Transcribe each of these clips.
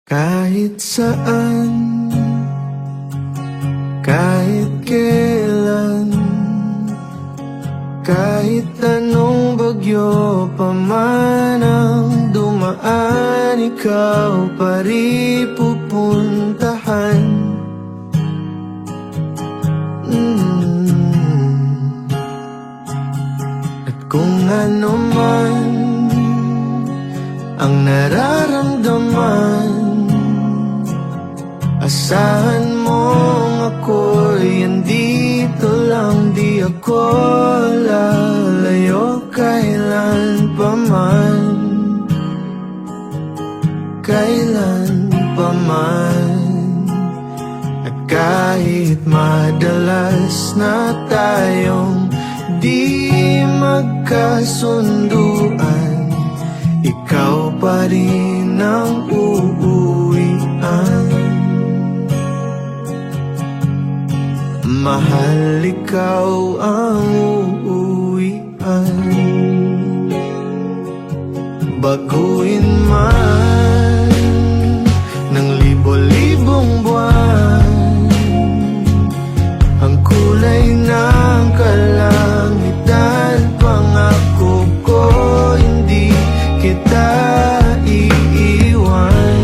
Kahit saan, kahit kailan, kahit anong bagyo pa man ang dumaan, ikaw pa rin pupuntahan. At kung ano man ang nararamdaman, asahan mong ako'y andito lang, di ako lalayo kailan pa man, kailan pa man. At kahit madalas na tayong di magkasunduan, ikaw pa rin ang uuwian. Mahal, ikaw ang uuwian. Baguhin man ng libo-libong buwan ang kulay ng kalangitan, pangako ko hindi kita iiwan.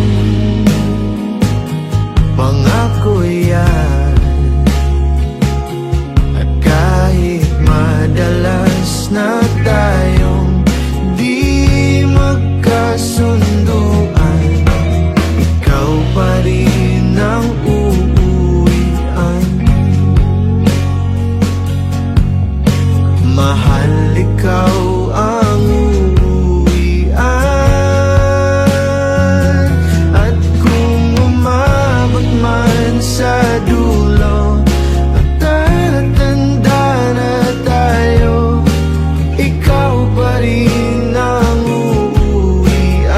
Pangako yan. At kahit madalas na tayong di magkasunduan, ikaw pa rin ang uuwian. Mahal, ikaw ang uuwian. At kung umabot man sa dulo at tatanda na tayo, ikaw pa rin ang uuwian.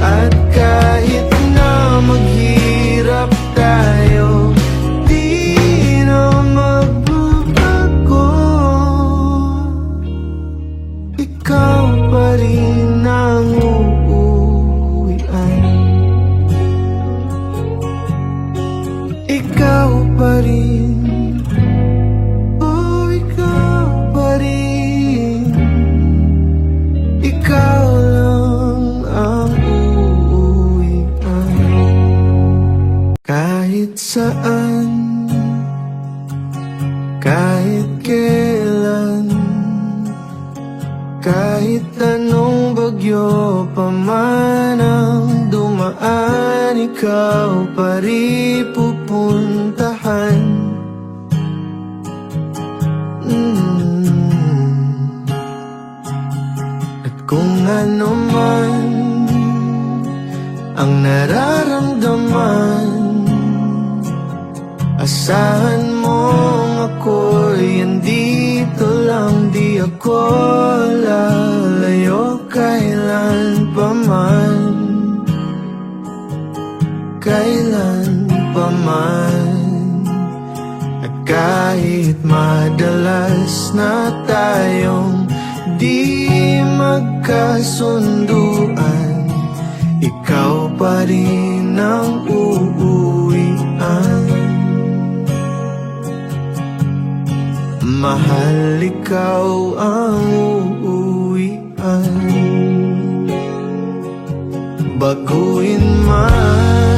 At kahit na maghirap tayo, di na magbabago, ikaw pa rin ang uuwian. Ikaw pa rin, oh ikaw pa rin. Ikaw lang ang uuwian. Kahit saan, kahit kailan, kahit anong bagyo pa man ang dumaan, ikaw pa rin pupuntahan. At kung ano man ang nararamdaman, asahan mong ako'y andito lang, di ako lalayo kailan pa man, kailan pa man. At kahit madalas na tayong di magkasunduan, ikaw pa rin ang uuwian. Mahal, ikaw ang uuwian. Baguhin man